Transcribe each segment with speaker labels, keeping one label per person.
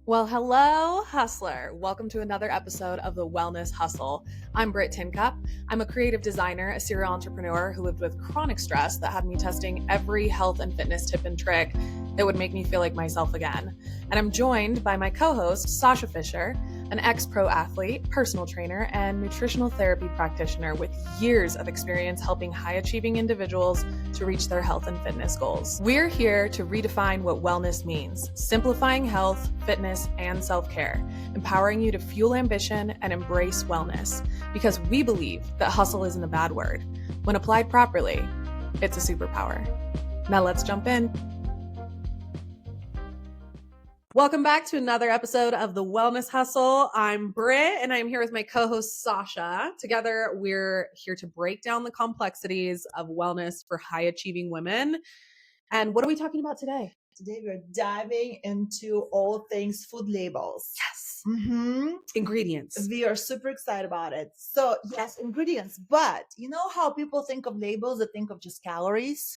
Speaker 1: Well, hello, hustler. Welcome to another episode of The Wellness Hustle. I'm Brit Tincup. I'm a creative designer, a serial entrepreneur who lived with chronic stress that had me testing every health and fitness tip and trick that would make me feel like myself again. And I'm joined by my co-host, Sasha Fisher, an ex-pro athlete, personal trainer, and nutritional therapy practitioner with years of experience helping high-achieving individuals to reach their health and fitness goals. We're here to redefine what wellness means, simplifying health, fitness, and self-care, empowering you to fuel ambition and embrace wellness, because we believe that hustle isn't a bad word. When applied properly, it's a superpower. Now let's jump in. Welcome back to another episode of The Wellness Hustle. I'm Brit, and I'm here with my co-host, Sasha. Together, we're here to break down the complexities of wellness for high-achieving women. And what are we talking about today?
Speaker 2: Today, we're diving into all things food labels.
Speaker 1: Yes.
Speaker 2: Mm-hmm.
Speaker 1: Ingredients.
Speaker 2: We are super excited about it. So, yes, ingredients. But you know how people think of labels? They think of just calories?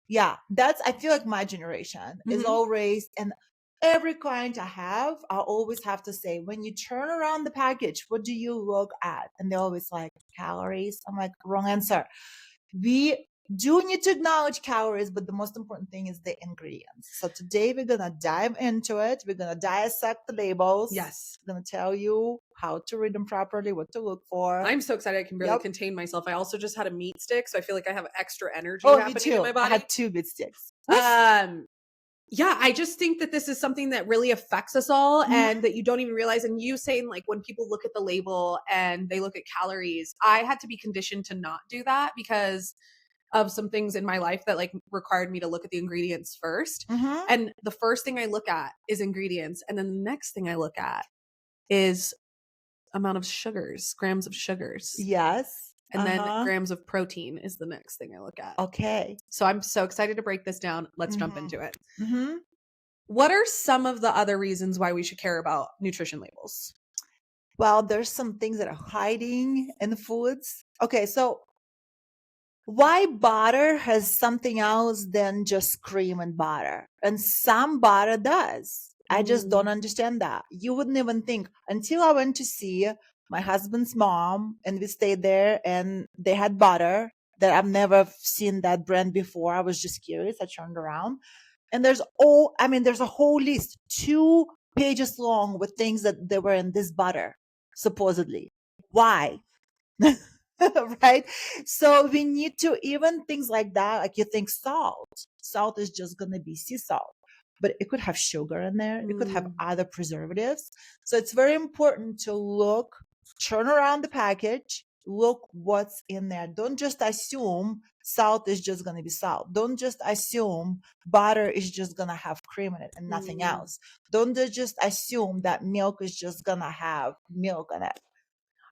Speaker 2: Yeah. That's, I feel like my generation is always, and every client I have, I always have to say, when you turn around the package, what do you look at? And they're always like, calories. I'm like, wrong answer. We do need to acknowledge calories, but the most important thing is the ingredients. So today we're going to dive into it. We're going to dissect the labels.
Speaker 1: Yes.
Speaker 2: I'm going to tell you how to read them properly, what to look for.
Speaker 1: I'm so excited I can barely contain myself. I also just had a meat stick, so I feel like I have extra energy
Speaker 2: me
Speaker 1: happening
Speaker 2: too.
Speaker 1: in my body.
Speaker 2: I had 2 meat sticks.
Speaker 1: Yeah, I just think that this is something that really affects us all and that you don't even realize. And you saying, like, when people look at the label and they look at calories, I had to be conditioned to not do that because of some things in my life that like required me to look at the ingredients first. And the first thing I look at is ingredients. And then the next thing I look at is amount of sugars, grams of sugars.
Speaker 2: Yes.
Speaker 1: And then grams of protein is the next thing I look at.
Speaker 2: Okay.
Speaker 1: So I'm so excited to break this down. Let's jump into it. What are some of the other reasons why we should care about nutrition labels?
Speaker 2: Well, there's some things that are hiding in the foods. Okay, so why butter has something else than just cream and butter? And some butter does. I just don't understand that. You wouldn't even think until I went to see my husband's mom and we stayed there and they had butter that I've never seen that brand before. I was just curious. I turned around and there's a whole list, 2 pages long with things that they were in this butter, supposedly. Why? Right? So we need to, even things like that, like you think salt is just going to be sea salt, but it could have sugar in there. It could have other preservatives. So it's very important to look, turn around the package, look what's in there. Don't just assume salt is just going to be salt. Don't just assume butter is just going to have cream in it and nothing else. Don't just assume that milk is just going to have milk in it.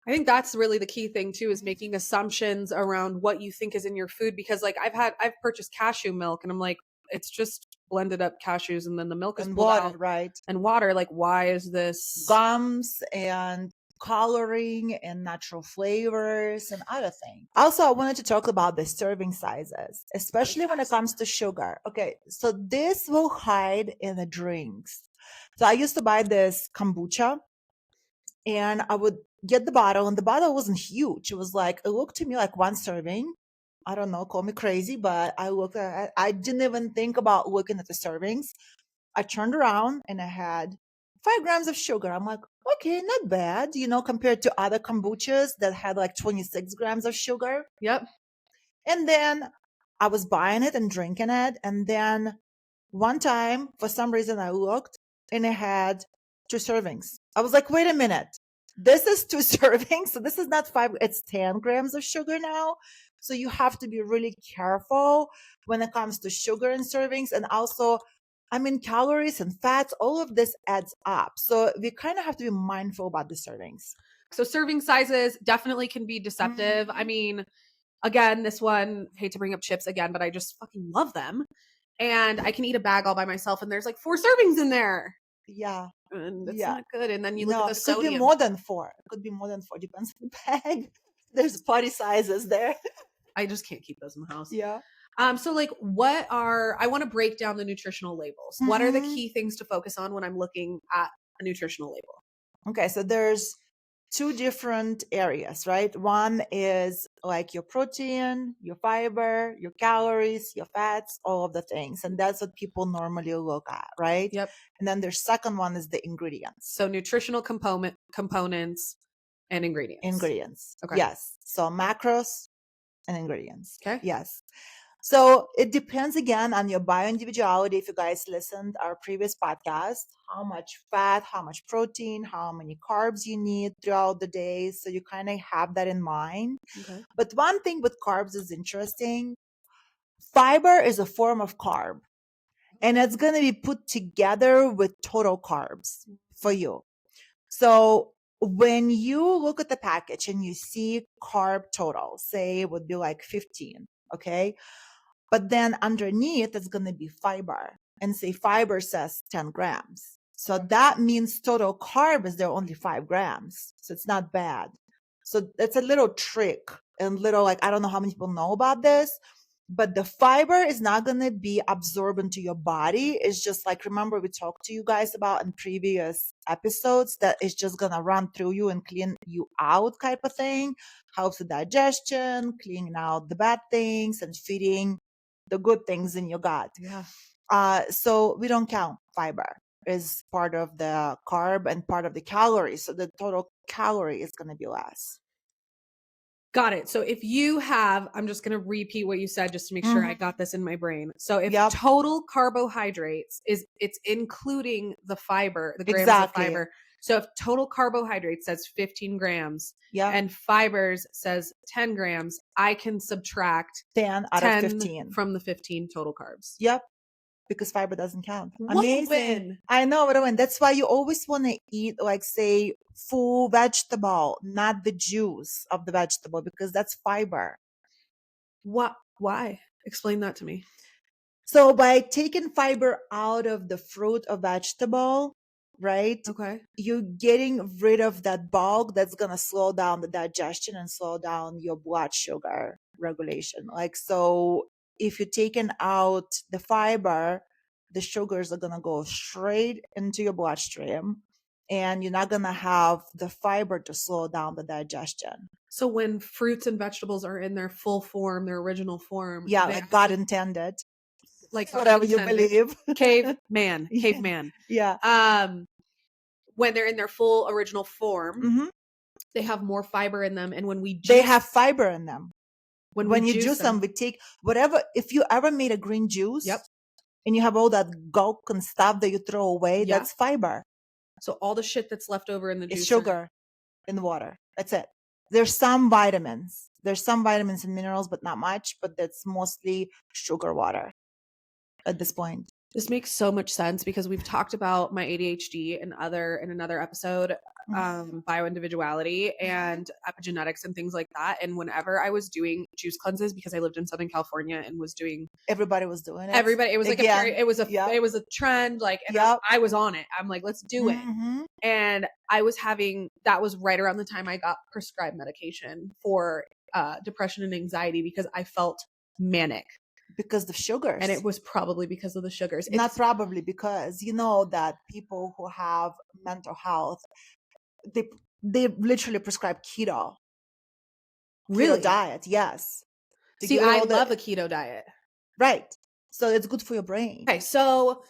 Speaker 1: I think that's really the key thing too, is making assumptions around what you think is in your food. Because like I've purchased cashew milk and I'm like, it's just blended up cashews and then the milk is
Speaker 2: And
Speaker 1: pulled
Speaker 2: water,
Speaker 1: out.
Speaker 2: right?
Speaker 1: And water. Like, why is this
Speaker 2: gums and coloring and natural flavors and other things? Also, I wanted to talk about the serving sizes, especially when it comes to sugar. Okay, so this will hide in the drinks. So I used to buy this kombucha and I would get the bottle, and the bottle wasn't huge. It was like, it looked to me like 1 serving. I don't know, call me crazy, but I didn't even think about looking at the servings. I turned around and I had 5 grams of sugar. I'm like, okay, not bad, compared to other kombuchas that had like 26 grams of sugar.
Speaker 1: Yep.
Speaker 2: And then I was buying it and drinking it. And then one time, for some reason, I looked and it had 2 servings. I was like, wait a minute. This is 2 servings. So this is not 5, it's 10 grams of sugar now. So you have to be really careful when it comes to sugar and servings. And also, calories and fats, all of this adds up. So we kind of have to be mindful about the servings.
Speaker 1: So serving sizes definitely can be deceptive. I mean, again, this one, hate to bring up chips again, but I just fucking love them. And I can eat a bag all by myself and there's like 4 servings in there.
Speaker 2: Yeah.
Speaker 1: And it's not good. And then you look at the
Speaker 2: it
Speaker 1: sodium.
Speaker 2: could be more than 4. It could be more than 4. Depends on the bag. There's party sizes there.
Speaker 1: I just can't keep those in the house.
Speaker 2: Yeah.
Speaker 1: So like I want to break down the nutritional labels. What are the key things to focus on when I'm looking at a nutritional label?
Speaker 2: Okay, so there's two different areas, right? One is like your protein, your fiber, your calories, your fats, all of the things. And that's what people normally look at, right?
Speaker 1: Yep.
Speaker 2: And then their second one is the ingredients.
Speaker 1: So nutritional components and ingredients. Okay.
Speaker 2: Yes. So macros and ingredients.
Speaker 1: Okay.
Speaker 2: Yes. So it depends again on your bioindividuality. If you guys listened our previous podcast, how much fat, how much protein, how many carbs you need throughout the day. So you kind of have that in mind.
Speaker 1: Okay.
Speaker 2: But one thing with carbs is interesting. Fiber is a form of carb, and it's going to be put together with total carbs for you. So when you look at the package and you see carb total, say it would be like 15, okay? But then underneath, it's going to be fiber. And say fiber says 10 grams. So that means total carb is there only 5 grams. So it's not bad. So that's a little trick and little, like, I don't know how many people know about this, but the fiber is not going to be absorbed into your body. It's just like, remember we talked to you guys about in previous episodes that it's just going to run through you and clean you out type of thing. Helps with digestion, cleaning out the bad things and feeding the good things in your gut.
Speaker 1: Yeah.
Speaker 2: So we don't count fiber as part of the carb and part of the calories. So the total calorie is going to be less.
Speaker 1: Got it. So if you have, I'm just going to repeat what you said just to make sure I got this in my brain. So if total carbohydrates it's including the fiber, the grams of fiber. So if total carbohydrates says 15 grams and fibers says 10 grams, I can subtract
Speaker 2: 10 out of 15
Speaker 1: from the 15 total carbs.
Speaker 2: Yep. Because fiber doesn't count.
Speaker 1: What
Speaker 2: Amazing.
Speaker 1: win?
Speaker 2: I know what a win. That's why you always want to eat, like, say, full vegetable, not the juice of the vegetable, because that's fiber.
Speaker 1: What? Why? Explain that to me.
Speaker 2: So by taking fiber out of the fruit or vegetable, right?
Speaker 1: Okay.
Speaker 2: You're getting rid of that bulk that's going to slow down the digestion and slow down your blood sugar regulation. Like, so if you're taking out the fiber, the sugars are going to go straight into your bloodstream and you're not going to have the fiber to slow down the digestion.
Speaker 1: So when fruits and vegetables are in their full form, their original form.
Speaker 2: Yeah, like God intended.
Speaker 1: Like
Speaker 2: whatever you believe.
Speaker 1: Caveman.
Speaker 2: Yeah.
Speaker 1: When they're in their full original form, they have more fiber in them. And when we juice,
Speaker 2: they have fiber in them. When you juice them, we take whatever. If you ever made a green juice, and you have all that gulk and stuff that you throw away, that's fiber.
Speaker 1: So all the shit that's left over in the juice
Speaker 2: is sugar in the water. That's it. There's some vitamins. There's some vitamins and minerals, but not much. But that's mostly sugar water at this point.
Speaker 1: This makes so much sense because we've talked about my ADHD in another episode, bioindividuality and epigenetics and things like that. And whenever I was doing juice cleanses, because I lived in Southern California and was doing,
Speaker 2: everybody was doing it.
Speaker 1: It was like it was a trend. Like, and I was on it. I'm like, let's do it. And that was right around the time I got prescribed medication for depression and anxiety because I felt manic.
Speaker 2: Because of sugars.
Speaker 1: And it was probably because of the sugars.
Speaker 2: Not probably, because you know that people who have mental health, they literally prescribe keto.
Speaker 1: Really?
Speaker 2: Keto diet, yes.
Speaker 1: See, I love a keto diet.
Speaker 2: Right. So it's good for your brain.
Speaker 1: Okay, so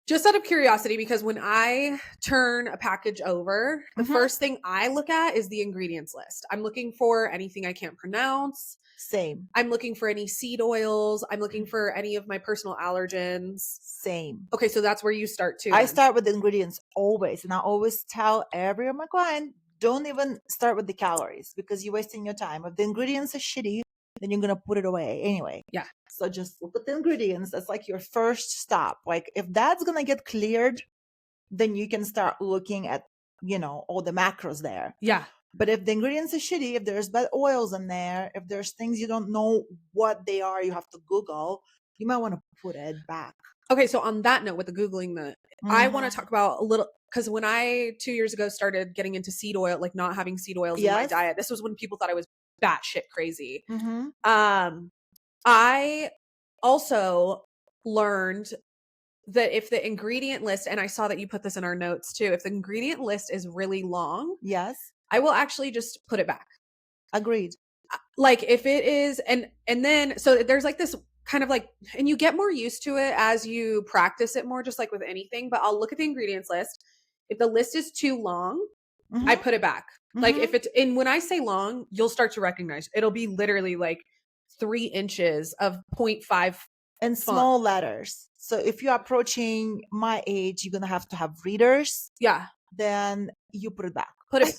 Speaker 1: just out of curiosity, because when I turn a package over, the first thing I look at is the ingredients list. I'm looking for anything I can't pronounce.
Speaker 2: Same.
Speaker 1: I'm looking for any seed oils. I'm looking for any of my personal allergens.
Speaker 2: Same.
Speaker 1: Okay, so that's where you start too.
Speaker 2: I start with the ingredients always. And I always tell every of my client, don't even start with the calories because you're wasting your time. If the ingredients are shitty, then you're going to put it away anyway.
Speaker 1: Yeah.
Speaker 2: So just look at the ingredients. That's like your first stop. Like if that's going to get cleared, then you can start looking at, all the macros there.
Speaker 1: Yeah.
Speaker 2: But if the ingredients are shitty, if there's bad oils in there, if there's things you don't know what they are, you have to Google, you might want to put it back.
Speaker 1: Okay. So on that note, with the Googling, I want to talk about a little, because when I 2 years ago started getting into seed oil, like not having seed oils in my diet, this was when people thought I was batshit crazy. I also learned that if the ingredient list, and I saw that you put this in our notes too, if the ingredient list is really long,
Speaker 2: Yes.
Speaker 1: I will actually just put it back.
Speaker 2: Agreed.
Speaker 1: Like if it is, and then so there's like this kind of like, and you get more used to it as you practice it more, just like with anything. But I'll look at the ingredients list. If the list is too long, I
Speaker 2: Mm-hmm.
Speaker 1: put it back. Like if it's, and when I say long, you'll start to recognize it'll be literally like 3 inches of 0.5
Speaker 2: And
Speaker 1: font.
Speaker 2: small letters. So if you're approaching my age, you're gonna have to have readers.
Speaker 1: Yeah.
Speaker 2: Then you put it back.
Speaker 1: Put it.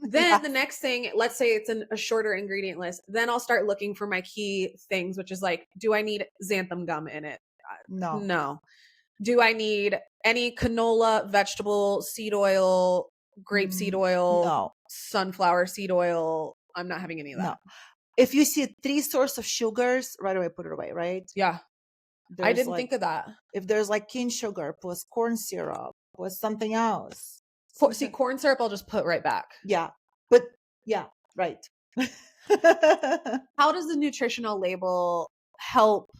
Speaker 1: Then
Speaker 2: Yeah.
Speaker 1: the next thing, let's say it's a shorter ingredient list, then I'll start looking for my key things, which is like, do I need xanthan gum in it?
Speaker 2: No.
Speaker 1: No. Do I need any canola, vegetable, seed oil, grapeseed oil,
Speaker 2: No.
Speaker 1: sunflower seed oil? I'm not having any of that.
Speaker 2: No. If you see 3 sources of sugars, right away put it away, right?
Speaker 1: Yeah.
Speaker 2: There's
Speaker 1: I didn't
Speaker 2: like,
Speaker 1: think of that.
Speaker 2: if there's like cane sugar plus corn syrup plus something else.
Speaker 1: See, corn syrup, I'll just put right back.
Speaker 2: Yeah. But yeah, right.
Speaker 1: How does the nutritional label help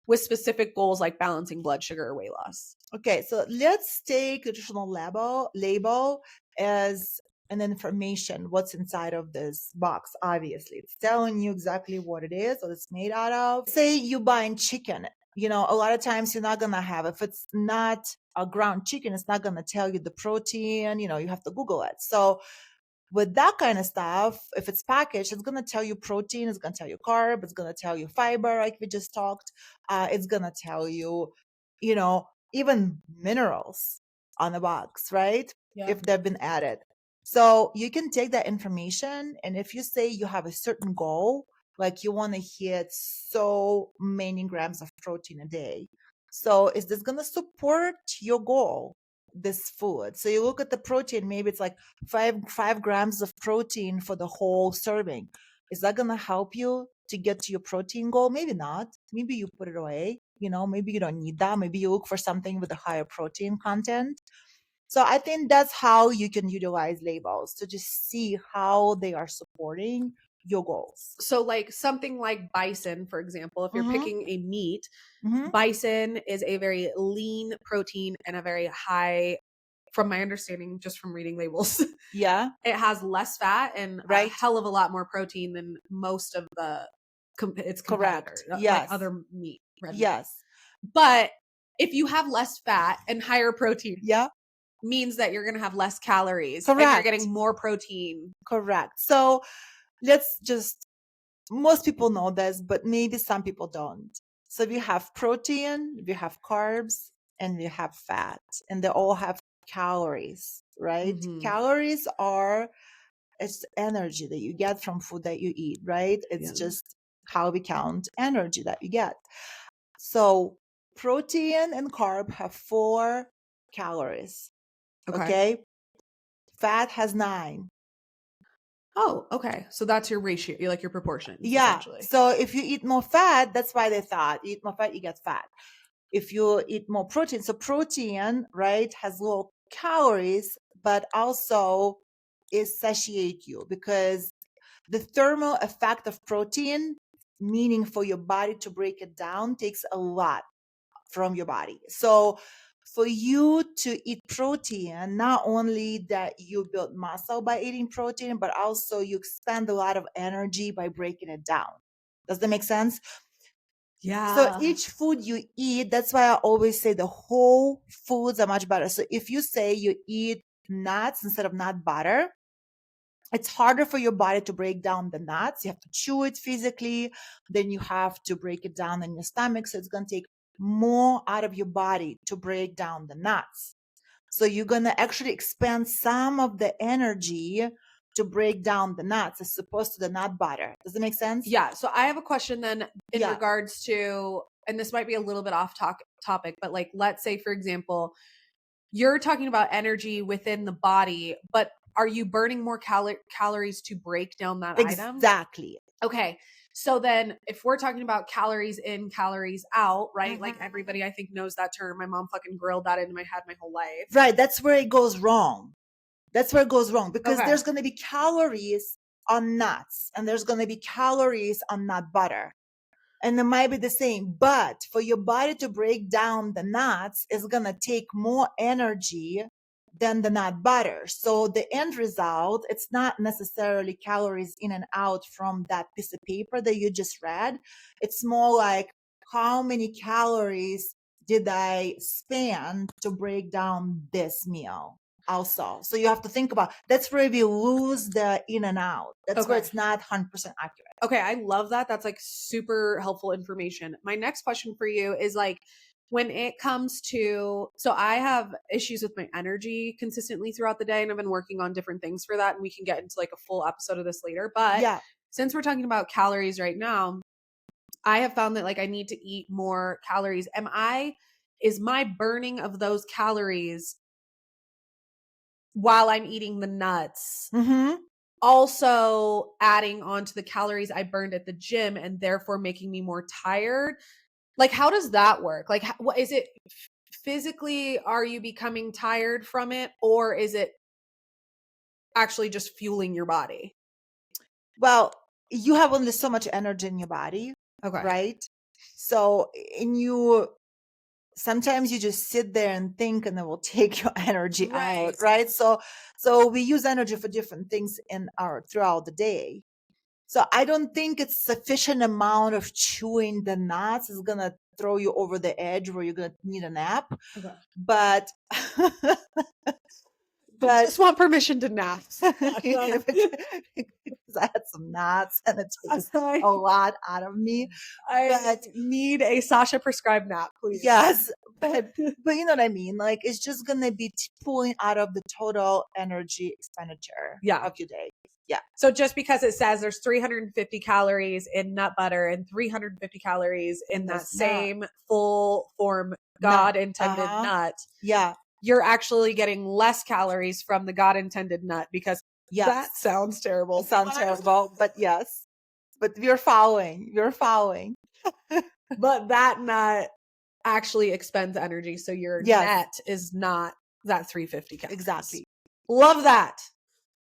Speaker 1: with specific goals like balancing blood sugar or weight loss?
Speaker 2: Okay, so let's take nutritional label as an information, what's inside of this box. Obviously, it's telling you exactly what it is, what it's made out of. Say you buying chicken, a lot of times you're not gonna have, if it's not a ground chicken, it's not gonna tell you the protein. You have to Google it. So with that kind of stuff, if it's packaged, it's going to tell you protein, it's going to tell you carb, it's going to tell you fiber, like we just talked. It's going to tell you, even minerals on the box, right?
Speaker 1: Yeah.
Speaker 2: If they've been added. So you can take that information, and if you say you have a certain goal, like you want to hit so many grams of protein a day, so is this going to support your goal, this food? So you look at the protein, maybe it's like 5 grams of protein for the whole serving. Is that going to help you to get to your protein goal? Maybe not. Maybe you put it away. Maybe you don't need that. Maybe you look for something with a higher protein content. So I think that's how you can utilize labels, to just see how they are supporting your goals.
Speaker 1: So like something like bison, for example, if you're picking a meat, bison is a very lean protein and a very high, from my understanding, just from reading labels.
Speaker 2: Yeah.
Speaker 1: It has less fat and
Speaker 2: Right.
Speaker 1: a hell of a lot more protein than most of its competitors,
Speaker 2: Correct. Yes.
Speaker 1: like other meat.
Speaker 2: Yes.
Speaker 1: But if you have less fat and higher protein,
Speaker 2: Yeah.
Speaker 1: means that you're going to have less calories.
Speaker 2: Correct.
Speaker 1: And you're getting more protein.
Speaker 2: Correct. So let's just, most people know this, but maybe some people don't. So we have protein, we have carbs, and we have fat, and they all have calories, right? Calories are, it's energy that you get from food that you eat, right? It's just how we count energy that you get. So protein and carb have 4 calories. Okay. Fat has 9.
Speaker 1: Oh, okay. So that's your ratio, like your proportions.
Speaker 2: Yeah. So if you eat more fat, that's why they thought you eat more fat, you get fat. If you eat more protein, so protein, right, has low calories, but also is satiate you, because the thermal effect of protein, meaning for your body to break it down, takes a lot from your body. So for you to eat protein, not only that you build muscle by eating protein, but also you expend a lot of energy by breaking it down. Does that make sense?
Speaker 1: Yeah.
Speaker 2: So each food you eat, that's why I always say the whole foods are much better. So if you say you eat nuts instead of nut butter, it's harder for your body to break down the nuts. You have to chew it physically. Then you have to break it down in your stomach. So it's going to take more out of your body to break down the nuts. So you're going to actually expend some of the energy to break down the nuts as opposed to the nut butter. Does that make sense?
Speaker 1: Yeah. So I have a question then in regards to, and this might be a little bit off topic, but like, let's say, for example, you're talking about energy within the body, but are you burning more calories to break down that item?
Speaker 2: Exactly.
Speaker 1: Okay. So then if we're talking about calories in, calories out, right? Like everybody I think knows that term. My mom fucking grilled that into my head my whole life.
Speaker 2: Right. That's where it goes wrong. That's where it goes wrong, because there's going to be calories on nuts and there's going to be calories on nut butter. and it might be the same, but for your body to break down the nuts is going to take more energy than the nut butter. So the end result, it's not necessarily calories in and out from that piece of paper that you just read. It's more like how many calories did I spend to break down this meal also. So you have to think about, that's where we lose the in and out. That's where
Speaker 1: Okay.
Speaker 2: it's not 100% accurate.
Speaker 1: Okay, I love that. That's like super helpful information. My next question for you is like, when it comes to, so I have issues with my energy consistently throughout the day, and I've been working on different things for that. And we can get into like a full episode of this later. But
Speaker 2: Yeah.
Speaker 1: since we're talking about calories right now, I have found that like I need to eat more calories. Is my burning of those calories while I'm eating the nuts
Speaker 2: Mm-hmm.
Speaker 1: also adding on to the calories I burned at the gym and therefore making me more tired? Like, how does that work? Like, what is it physically? Are you becoming tired from it, or is it actually just fueling your body?
Speaker 2: Well, you have only so much energy in your body,
Speaker 1: Okay.
Speaker 2: right? So, and you sometimes you just sit there and think and it will take your energy out,
Speaker 1: Right.
Speaker 2: right? So we use energy for different things in our throughout the day. So I don't think it's sufficient amount of chewing the nuts is gonna throw you over the edge where you're gonna need a nap.
Speaker 1: Okay.
Speaker 2: But
Speaker 1: I
Speaker 2: but
Speaker 1: just want permission to nap.
Speaker 2: because I had some nuts and it takes a lot out of me.
Speaker 1: I
Speaker 2: But
Speaker 1: need a Sasha prescribed nap, please.
Speaker 2: yes, but you know what I mean? Like it's just gonna be pulling out of the total energy expenditure
Speaker 1: Yeah.
Speaker 2: of your day. Yeah.
Speaker 1: So just because it says there's 350 calories in nut butter and 350 calories in that same full form God intended nut,
Speaker 2: Yeah.
Speaker 1: you're actually getting less calories from the God intended nut because
Speaker 2: Yes.
Speaker 1: that sounds terrible.
Speaker 2: It sounds terrible, but yes. But you're following. You're following.
Speaker 1: But that nut actually expends energy. So your
Speaker 2: Yes.
Speaker 1: net is not that 350 calories.
Speaker 2: Exactly.
Speaker 1: Love that.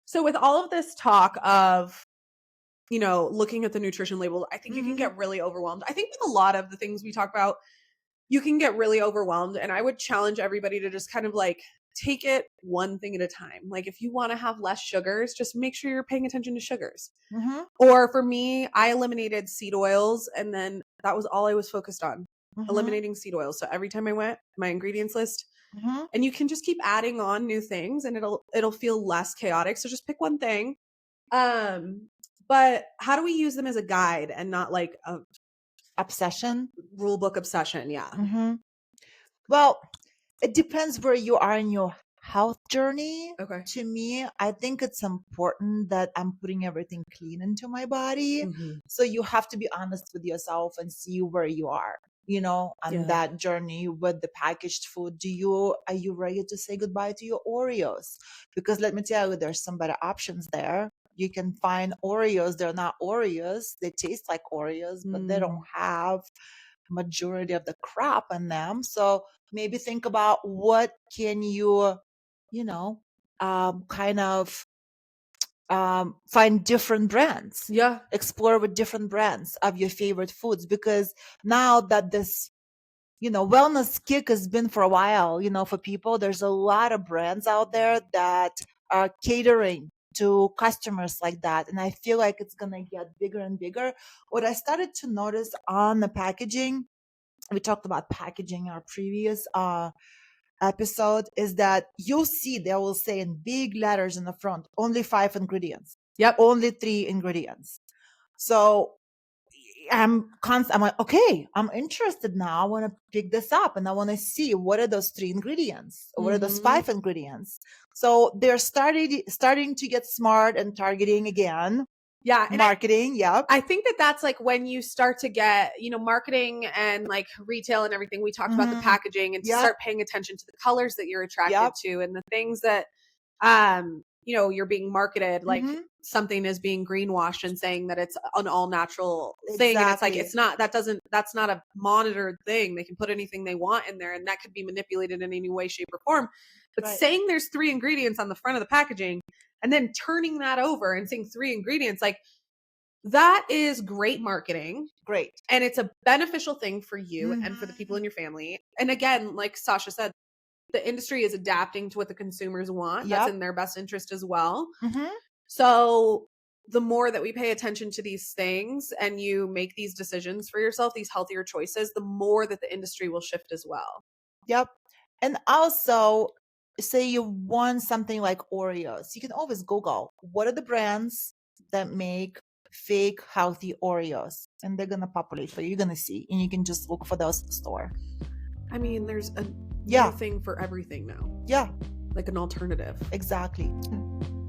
Speaker 1: So with all of this talk of, you know, looking at the nutrition label, I think you can get really overwhelmed. I think with a lot of the things we talk about, you can get really overwhelmed. And I would challenge everybody to just kind of like take it one thing at a time. Like if you want to have less sugars, just make sure you're paying attention to sugars.
Speaker 2: Mm-hmm.
Speaker 1: Or for me, I eliminated seed oils and then that was all I was focused on. Eliminating seed oils. So every time I went, my ingredients list, and you can just keep adding on new things and it'll feel less chaotic. So just pick one thing. But how do we use them as a guide and not like a
Speaker 2: Obsession?
Speaker 1: rule book obsession? Yeah.
Speaker 2: Well, it depends where you are in your health journey.
Speaker 1: Okay.
Speaker 2: To me, I think it's important that I'm putting everything clean into my body. So you have to be honest with yourself and see where you are, you know, on that journey with the packaged food. Are you ready to say goodbye to your Oreos? Because let me tell you, there's some better options there. You can find Oreos. They're not Oreos. They taste like Oreos, but they don't have majority of the crap in them. So maybe think about what can you, you know, kind of find different brands.
Speaker 1: Yeah.
Speaker 2: Explore with different brands of your favorite foods, because now that this, you know, wellness kick has been for a while, you know, for people, there's a lot of brands out there that are catering to customers like that. And I feel like it's going to get bigger and bigger. What I started to notice on the packaging, we talked about packaging in our previous episode, is that you'll see they will say in big letters in the front, only 5 ingredients.
Speaker 1: Yep.
Speaker 2: Only 3 ingredients. So I'm like, okay, I'm interested now. I want to pick this up and I want to see what are those 3 ingredients? What are those 5 ingredients? So they're starting to get smart and targeting again.
Speaker 1: Yeah. And
Speaker 2: marketing. Yeah.
Speaker 1: I think that that's like when you start to get, you know, marketing and like retail and everything. We talked about the packaging and to start paying attention to the colors that you're attracted to and the things that, you know, you're being marketed like something is being greenwashed and saying that it's an all natural thing. And it's like, that's not a monitored thing. They can put anything they want in there and that could be manipulated in any way, shape or form. But saying there's 3 ingredients on the front of the packaging and then turning that over and saying 3 ingredients, like That is great marketing.
Speaker 2: Great.
Speaker 1: And it's a beneficial thing for you
Speaker 2: Mhm.
Speaker 1: and for the people in your family. And again, like Sasha said, the industry is adapting to what the consumers want. That's
Speaker 2: Yep.
Speaker 1: in their best interest as well.
Speaker 2: Mhm.
Speaker 1: So the more that we pay attention to these things and you make these decisions for yourself, these healthier choices, the more that the industry will shift as well.
Speaker 2: Yep. And also, say you want something like Oreos, you can always Google what are the brands that make fake healthy Oreos, and they're gonna populate for you. You're gonna see, and you can just look for those in the store.
Speaker 1: I mean, there's a
Speaker 2: Yeah.
Speaker 1: new thing for everything now,
Speaker 2: Yeah,
Speaker 1: like an alternative.
Speaker 2: exactly.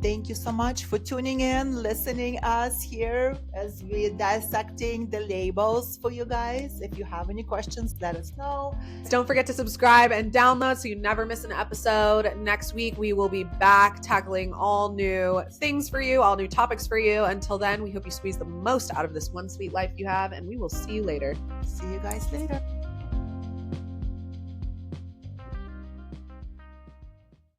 Speaker 2: Thank you so much for tuning in, listening us here as we're dissecting the labels for you guys. If you have any questions, let us know.
Speaker 1: Don't forget to subscribe and download so you never miss an episode. Next week, we will be back tackling all new things for you, all new topics for you. Until then, we hope you squeeze the most out of this one sweet life you have, and we will see you later.
Speaker 2: See you guys later.